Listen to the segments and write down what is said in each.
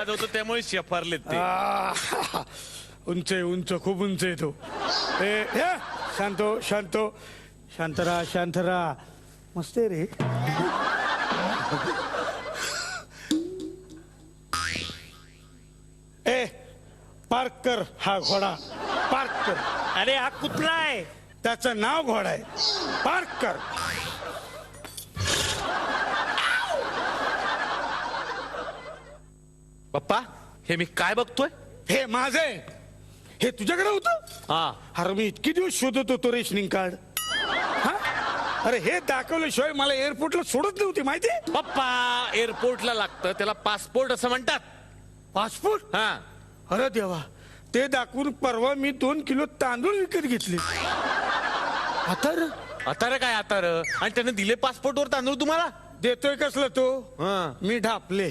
वाजवतो त्यामुळे शेफारलेत ते. उंच आहे, उंच, खूप उंच आहे तो. शांतो शांतो, शांत राहा. मस्त आहे रे. पार्क कर हा घोडा, पार्क कर. अरे हा कुत्रा आहे. त्याचं नाव घोडा आहे. पार्क कर. पप्पा हे मी काय बघतोय? हे माझं आहे. हे तुझ्याकडे होतं? हा. अरे मी इतके दिवस शोधत होतो रेशनिंग कार्ड. हा? अरे हे दाखवल्याशिवाय मला एअरपोर्टला सोडत नव्हती माहिती. पप्पा एअरपोर्टला लागतं त्याला पासपोर्ट असं म्हणतात. पासपोर्ट? हा. अरे देवा, ते दाखवून परवा मी 2 किलो तांदूळ विकत घेतले. आता काय आता आणि त्याने दिले पासपोर्ट वर तांदूळ तुम्हाला? देतोय कसलं तो? हा. मी ढापले.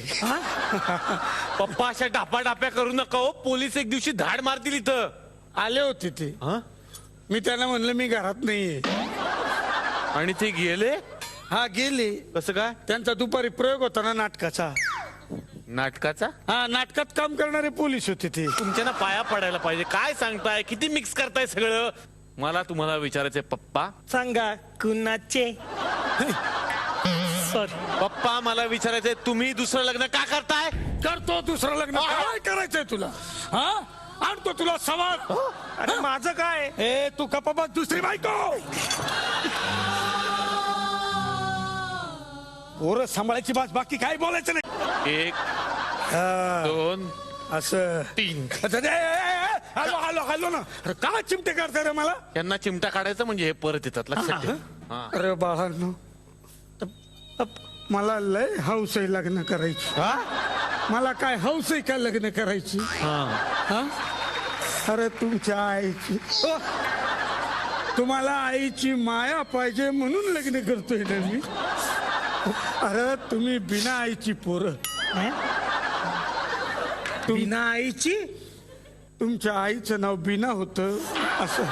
पप्पा अशा डाप्या करू नका हो. पोलीस एक दिवशी धाड मारतील इथं. आले होते ते. मी त्यांना म्हणलं मी घरात नाहीये. आणि ते गेले? हा गेले. कसं काय? त्यांचा दुपारी प्रयोग होता ना नाटकाचा. नाटकाचा? हा, नाटकात काम करणारे पोलीस होते ते. तुमच्या ना पाया पडायला पाहिजे. काय सांगताय? किती मिक्स करताय सगळं. मला तुम्हाला विचारायचंय पप्पा. सांगा कुणाचे? सॉरी पप्पा मला विचारायचंय तुम्ही दुसरं लग्न का करताय? करतो दुसरं लग्न. काय करायचंय तुला? हा, आणतो तुला सवाल. अरे माझं काय? ए तू कपाबा दुसरी बायको. पोरं सांभाळायची बात, बाकी काय बोलायचं नाही. 1 2 असं 3. हॅलो हॅलो हॅलो ना. अरे का चिमटे करताय रे मला? यांना चिमटा काढायचा म्हणजे हे परत येतात. लक्षात ठेव. हा. अरे बाळांनो, मला लय हौस आहे लग्न करायची. मला काय हौस आहे का लग्न करायची? हा? अरे तुमच्या आईची, तुम्हाला आईची माया पाहिजे म्हणून लग्न करतोय ना मी. अरे तुम्ही बिना आईची पोरं. बिना आईची? तुमच्या आईचं नाव बिना होतं असं.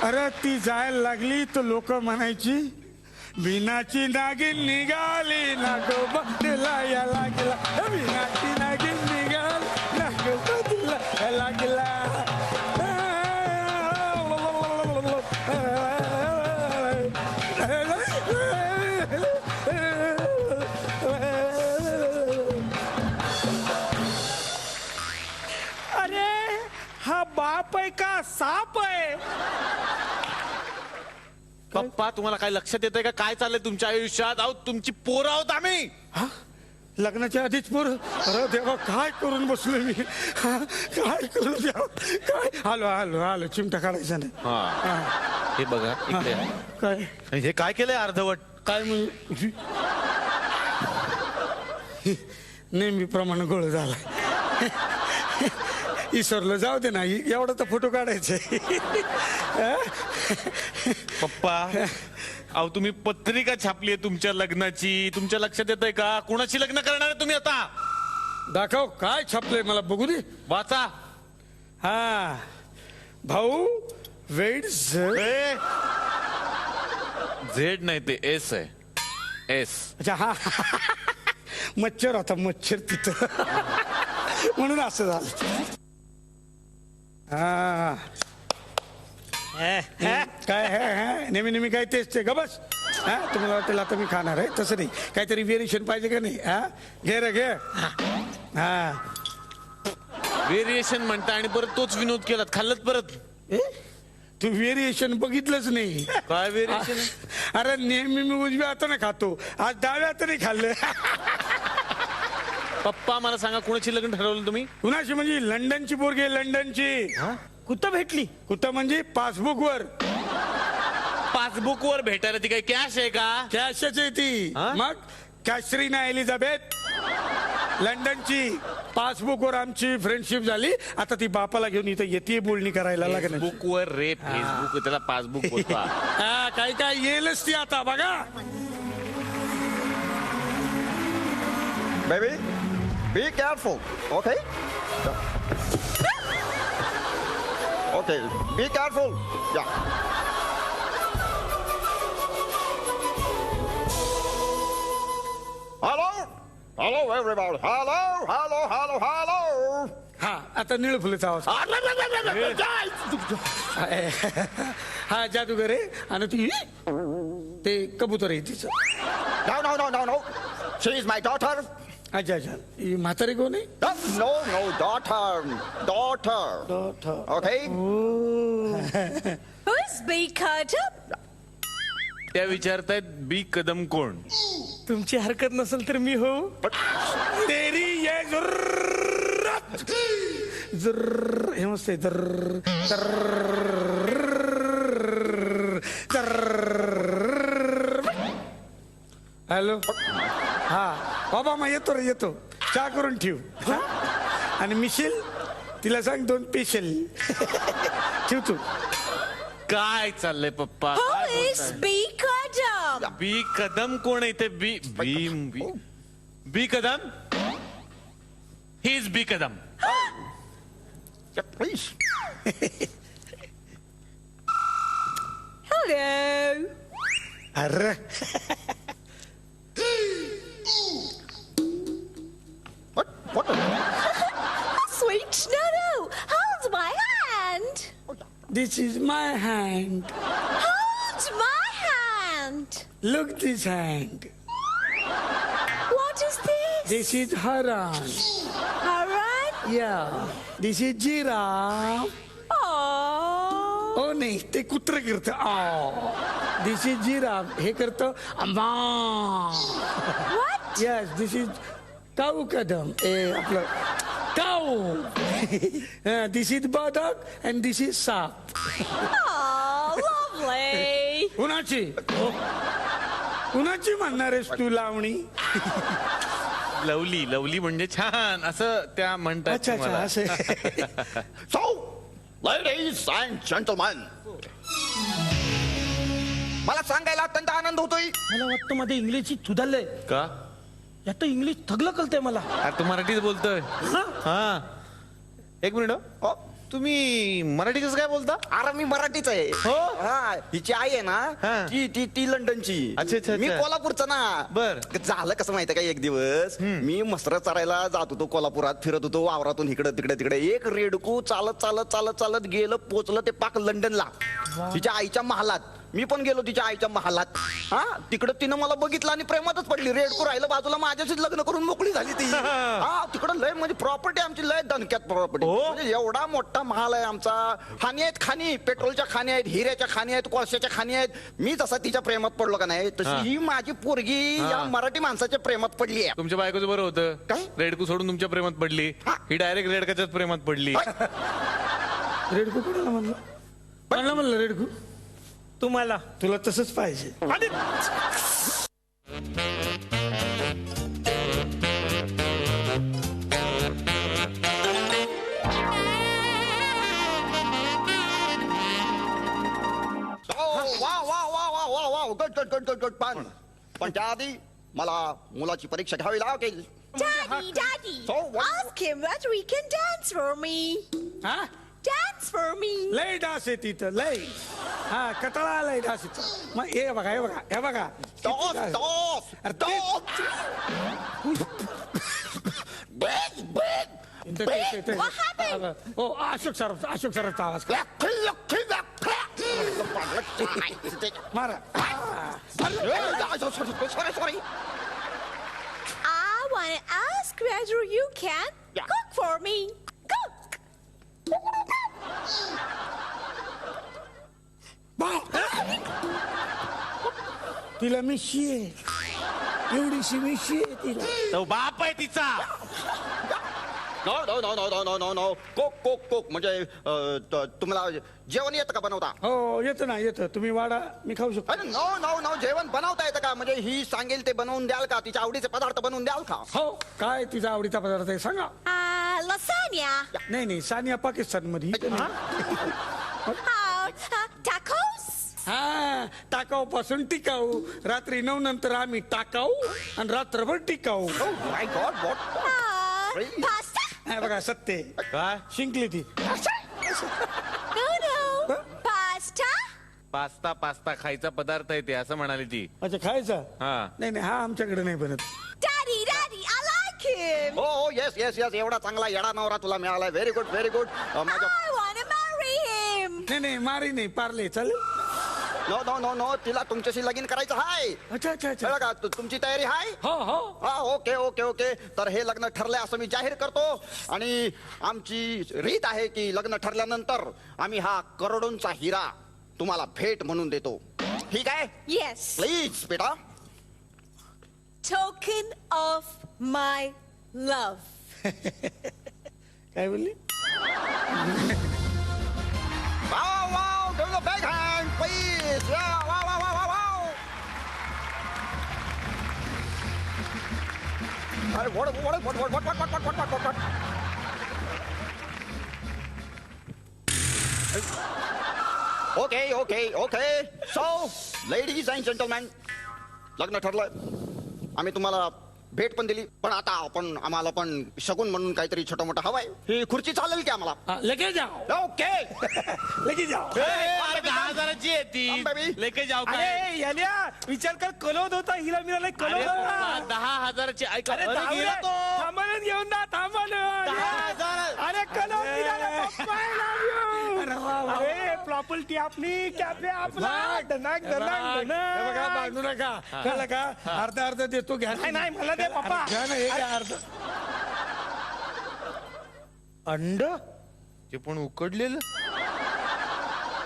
अरे ती जायला लागली तर लोक म्हणायची बिनाची नागिन निघाली ना गो बदला या लागला. बिनाची नागिन निघाली ना गो बदला या लागला. अरे हा बाप आहे का साप आहे? पप्पा तुम्हाला काय लक्षात येतंय का काय चाललंय तुमच्या आयुष्यात? अहो तुमची पोरं आहोत आम्ही. लग्नाच्या आधीच पोर. अरे देवा काय करून बसलो मी. काय करू द्या. काय आलो आलो आलो. चिमटा काढायचा नाही. हे बघा इकडे या. काय हे काय केलंय अर्धवट? काय म्हणजे नेहमीप्रमाणे गोळ झाला. ईश्वरला जाऊ दे नाही एवढा तर फोटो काढायचे. पप्पा अहो तुम्ही पत्रिका छापली आहे तुमच्या लग्नाची. तुमच्या लक्षात येतंय का? कुणाची लग्न करणार आहे तुम्ही आता? दाखव काय छापलंय मला बघू दे. वाचा. हा भाऊ वेट झेड नाही ते एस आहे. एस. अच्छा हा. मच्छर होता मच्छर तिथं म्हणून असं झालं. हा काय है नेहमी नेहमी काय तेच ते गबस. हा तुम्हाला वाटेल आता मी खाणार आहे तसं नाही. काहीतरी व्हेरिएशन पाहिजे का नाही? हा घे रे घे. हा व्हेरिएशन म्हणता आणि परत तोच विनोद केलात. खाल्लत परत. तू व्हेरिएशन बघितलंच नाही. काय व्हेरिएशन? अरे नेहमी मी उजव्या हाताने खातो, आज डाव्या हाताने खाल्लं. पप्पा मला सांगा कुणाची लग्न ठरवलं तुम्ही? कुणाशी म्हणजे लंडनची पोरगी आहे, लंडनची. कुठं भेटली? कुठं म्हणजे पासबुक वर. पासबुक वर भेटायला ती काही कॅश आहे का? कॅशच आहे ती. मग कॅशरीना एलिझाबेथ लंडनची. पासबुक वर आमची फ्रेंडशिप झाली. आता ती बापाला घेऊन इथं येते बोलणी करायला लागणार. बुक वर रे फेसबुक त्याला पासबुक बोलता. हा काय काय येईलच ती आता बघा. Baby, be careful, okay? Okay, be careful. Yeah. Hello? Hello, everybody. Hello, hello, hello, hello. हा आता निळ फुलेचा आवाज हा जादूगर आहे आणि ती ते कबूतर आहे तिचं No, no, no, no, no. She is my daughter. अच्छा अच्छा ही म्हातारी कोण आहे No, no, daughter. Daughter. Okay? Who's B Carter? त्या विचारतायत बी कदम कोण? तुमची हरकत नसेल तर मी हो. तेरी ये जुर्रत जुर्र हे मस्त आहे जर्र जर्र हॅलो हा बाबा मग येतो रे येतो चहा करून ठेव हा? आणि मिशील तिला सांग 2 पेशल ठेव तू काय चाललंय पप्पा? Who काय is B Carter? बी कदम कोण आहे ते? B B B B Kadam. He is B Kadam. Yeah, please. Hello. अरे What? What? Sweet. No. Hold my hand. This is my hand Hold my hand. Look this hand What is this? This is हरण Alright. या दिस is giraffe Oh. ओ नाही ते कुत्र करत दिस is giraffe हे करतं अम्मा What? Yes this is काऊ कदम ए आपलं काऊ दिस is बदक अँड दिस इज साप Oh, lovely. कुणाची कुणाची म्हणणार आहेस तू लावणी लवली लवली म्हणजे छान असं त्या म्हणतात अच्छा अच्छा तुम्हाला. असं So, ladies and gentlemen. मला सांगायला अत्यंत आनंद होतोय. मला वाटतं मध्ये इंग्लिश सुधारलंय. का? यात इंग्लिश थगलं कळतंय मला. अरे तू मराठीच बोलतोय. हा एक मिनिट हो. तुम्ही मराठी कसं काय बोलता? अरे मी मराठीच आहे. हो? हा हिची आई आहे हा. ना ती लंडनची. अच्छा, अच्छा, मी अच्छा. कोल्हापूरचा ना. बर. झालं कसं माहितीये का एक दिवस मी मसर चरायला जात होतो कोल्हापुरात फिरत होतो वावरातून इकडे तिकडे एक रेडकू चालत चालत चालत चालत गेलं पोचलं ते पाक लंडनला तिच्या आईच्या महालात. मी पण गेलो तिच्या आईच्या महालात. हा तिकडं तिनं मला बघितलं आणि प्रेमातच पडली. रेडकू राहिलं बाजूला माझ्याशीच लग्न करून मोकळी झाली ती. हा तिकडं लय म्हणजे प्रॉपर्टी आमची लय दणक्यात प्रॉपर्टी. हो? म्हणजे एवढा मोठा महाल आहे आमचा. खाणी आहेत खाणी पेट्रोलच्या खाणी आहेत हिऱ्याच्या खाणी आहेत कोळशाच्या खाणी आहेत. मी जसा तिच्या प्रेमात पडलो का नाही तशी ही माझी पोरगी या मराठी माणसाच्या प्रेमात पडली आहे. तुमच्या बायकोचं बरं होतं काय? रेडकू सोडून तुमच्या प्रेमात पडली. ही डायरेक्ट रेडकाच्याच प्रेमात पडली. रेडकू कोणाला म्हणलं कोणाला म्हणलं रेडकू तुम्हाला तुला तसंच पाहिजे वा गुड पण त्याआधी मला मुलाची परीक्षा घ्यावी लागेल. Daddy. So what? Ask him whether he can dance for me. हा Dance for me. लय डास आहे तिथं लय हा कटाळा आलाय डास इथं मग हे बघा हे बघा हे बघा टॉस टॉस अरे ते- What happened? हो अशोक सराफचा आवाज मारा sorry I want to ask whether you can Yeah. cook for me. Cook. तिला मिशी आहे एवढीशी मिशी आहे तिला तो बाप आहे तिचा. नो कोक म्हणजे तुम्हाला जेवण येतं का बनवता? हो येतं ना येतं तुम्ही वाडा मी खाऊ शकतो अरे नो जेवण बनवता येतं का? म्हणजे ही सांगेल ते बनवून द्याल का? तिच्या आवडीचे पदार्थ बनवून द्याल का? हो काय तिचा आवडीचा पदार्थ आहे सांगा Lasagna. नाही सानिया पाकिस्तान मध्ये Tacos. हा टाकाऊ पासून टिकाऊ रात्री 9 नंतर आम्ही टाकाऊ आणि रात्रभर टिकाऊ माय गॉड व्हॉट Pasta. हे बघा सत्य काय? शिंकली ती No. Pasta. पास्ता खायचा पदार्थ आहे ते असं म्हणाली ती. अच्छा खायचा हा. नाही हा आमच्याकडे नाही बनत Daddy, I like him. हो येस येस येस एवढा चांगला येडा नवरा तुला मिळालाय. Very good very good. माझ्या I want to marry him. नाही नाही मारी नाही पार्ले चालेल. नो नो नो नो तिला तुमच्याशी लगीन करायचं आहे. अच्छा अच्छा अच्छा. कळलं का तुमची तयारी आहे. हो हो. हा ओके ओके ओके. तर हे लग्न ठरलंय असं मी जाहीर करतो. आणि आमची रीत आहे की लग्न ठरल्यानंतर आम्ही हा करोडोंचा हिरा तुम्हाला भेट म्हणून देतो. ठीक आहे. Yes. प्लीज बेटा. Token of my love. काय बोलली. Wow wow give the big hand please. Wow wow wow wow wow. अरे what. Okay, okay, okay. So, ladies and gentlemen, लग्न ठरलंय. आम्ही तुम्हाला भेट पण दिली, पण आता आम्हाला पण शगुन म्हणून काहीतरी छोटं मोठं हवंय. ही खुर्ची चालेल की आम्हाला. लेके जाओ. ओके. लेके जाओ. 10,000ची आहे ती. Come, baby. लेके जाऊ काय. अरे याल्या विचार कर कलोद होता हिला मिळाला अरे कलोद बाबा, होता. 10,000ची ऐका. अरे अरे गेला तो. थांबानं घेऊन जा थांबानं. 10,000. अरे कलोद मिळाला पप्पा I love you. अरे वा, वा. अरे प्रॉपर्टी आपली कॅफे आपला धनाक हे बघा धनाक भांडू नका. कळलं का अर्धा अर्धा देतो घ्या. नाही नाही मला दे पप्पा. घ्या ना हे घ्या अर्ध. अंड ते पण उकडलेलं.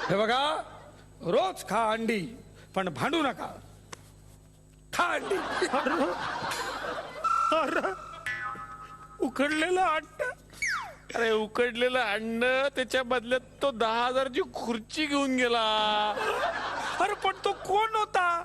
हे बघा रोज खा अंडी पण भांडू नका. खा अंडी. अरे उकडलेलं अंड. अरे उकडलेलं अन्न त्याच्या बदल्यात तो 10,000ची खुर्ची घेऊन गेला. अरे पण तो कोण होता.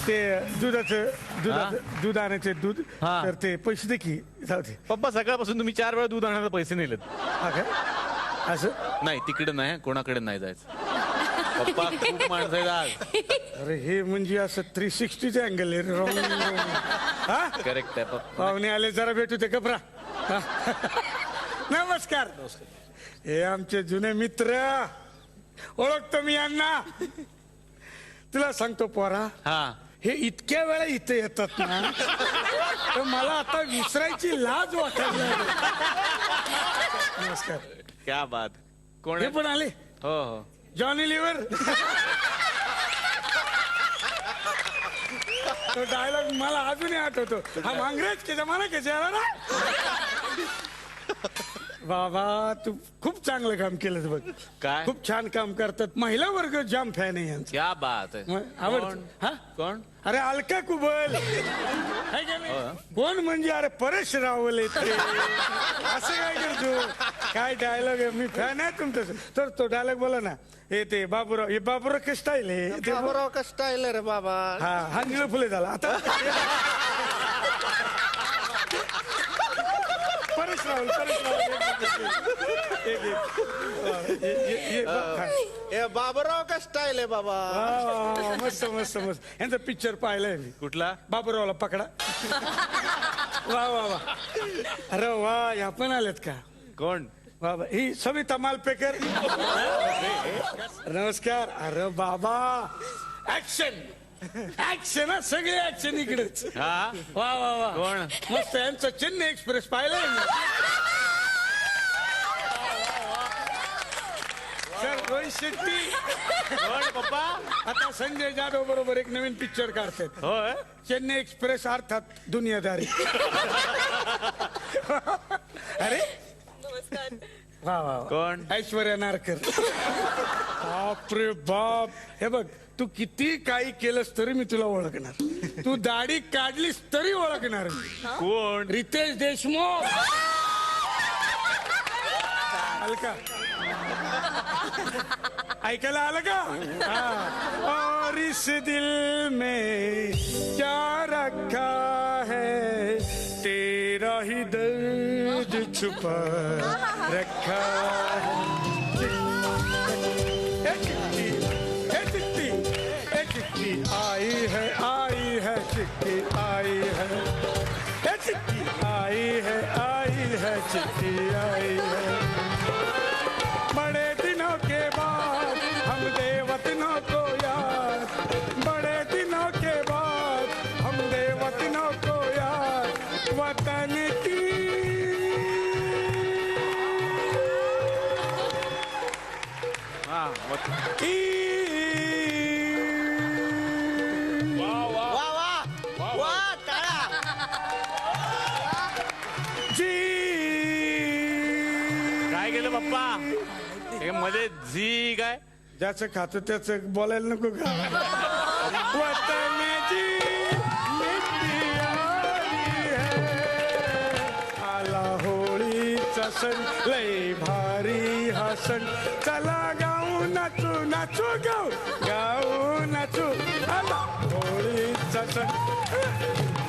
ते दूध आणायचे दूध हा. तर ते पैसे दे की जाऊ दे. पप्पा सकाळपासून तुम्ही 4 वेळा दूध आणायला पैसे नेलेत. हा काय असं. नाही तिकडे नाही कोणाकडे नाही जायचं. पप्पा खूप माणसं आहेत आज. अरे हे म्हणजे असं 360चे अँगल आहे wrong. हा करेक्ट आहे पप्पा. पाहुणे आले जरा भेटू ते कपरा. नमस्कार. हे आमचे जुने मित्र ओळखतो मी यांना. तुला सांगतो पोरा हा हे इतक्या वेळा इथे येतात ना तर मला आता विसरायची लाज वाटायला लागली. नमस्कार. क्या बात. कोण हे आहे? पण आले हो हो. Johnny liver. तो डायलॉग मला अजूनही आठवतो. हम अंग्रेज के जमाना के चेहरा ना. बाबा तू खूप चांगलं काम केलं बघ. काय? खूप छान काम करतात. महिला वर्ग जाम फॅन आहे यांचा. क्या बात आहे. आवडत. हा कोण. अरे अलका कुबल है का नाही? कोण म्हणजे अरे परेश रावल येते असं काय करतो. काय डायलॉग आहे. मी फॅन आहे तुमचं. तर तो डायलॉग बोला ना. हे ते बाबूराव हे बाबूराव का स्टाईल आहे ते. बाबूराव का स्टाईल रे बाबा. हा हा निळ फुले झाला आता. परेश रावल एक, एक. हे बाबूराव का स्टाईल आहे बाबा. वा, मस्त मस्त मस्त. यांचा पिक्चर पाहिलाय मी. कुठला. बाबूरावला पकडा. वा वा वा. अरे वा या पण आलेत का. कोण. वा वा. ही सविता मालपेकर. नमस्कार. अरे बाबा ऍक्शन ऍक्शन सगळे ऍक्शन इकडेच. हा वा वा वा. कोण. मस्त. यांचं चेन्नई एक्सप्रेस पाहिलंय मी. सर रोहित शेट्टी कोण पप्पा. आता संजय जाधव बरोबर एक नवीन पिक्चर काढतात. होय. चेन्नई एक्सप्रेस अर्थात दुनियादारी. अरे वा वा वा. कोण. ऐश्वर्या नारकर. बाप रे बाप. हे बघ तू किती काही केलंस तरी मी तुला ओळखणार. तू दाढी काढलीस तरी ओळखणार मी. कोण. रितेश देशमुख. अलका ऐकायला आलं का. हाँ. और इस दिल में क्या रखा है तेरा ही दर्द छुपा रखा है. ए चिट्ठी ए चिट्ठी ए चिट्ठी आई है चिट्ठी आई है चिट्ठी आई है। बड़े दिनों के बाद हम दे वतनों को याद, बड़े दिनों के बाद हम दे वतनों को याद, वतन की हा, वा वा वा टाळ्या. काय गेलं पप्पा हे मध्ये झी काय ज्याचं खातं त्याचं बोलायला नको का? वतनाची मिट्टी आली है, आला होळीचा सण लय भारी हा सण, चला गाऊ नाचू नाचू गाऊ गाऊ नाचू, आला होळीचा सण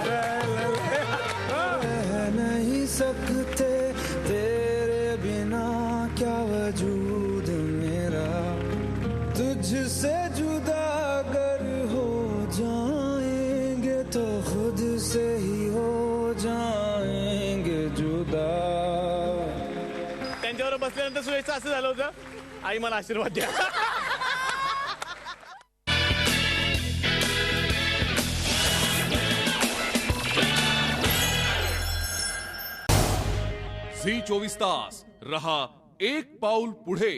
रह नहीं सकते तेरे बिना क्या वजूद मेरा, तुझसे जुदा अगर हो जाएंगे तो खुद से ही हो जाएंगे जुदा. त्यांच्यावर बसल्यानंतर सुयशचं असं झालं होतं, आई मला आशीर्वाद द्या. झी 24 तास रहा एक पाऊल पुढे.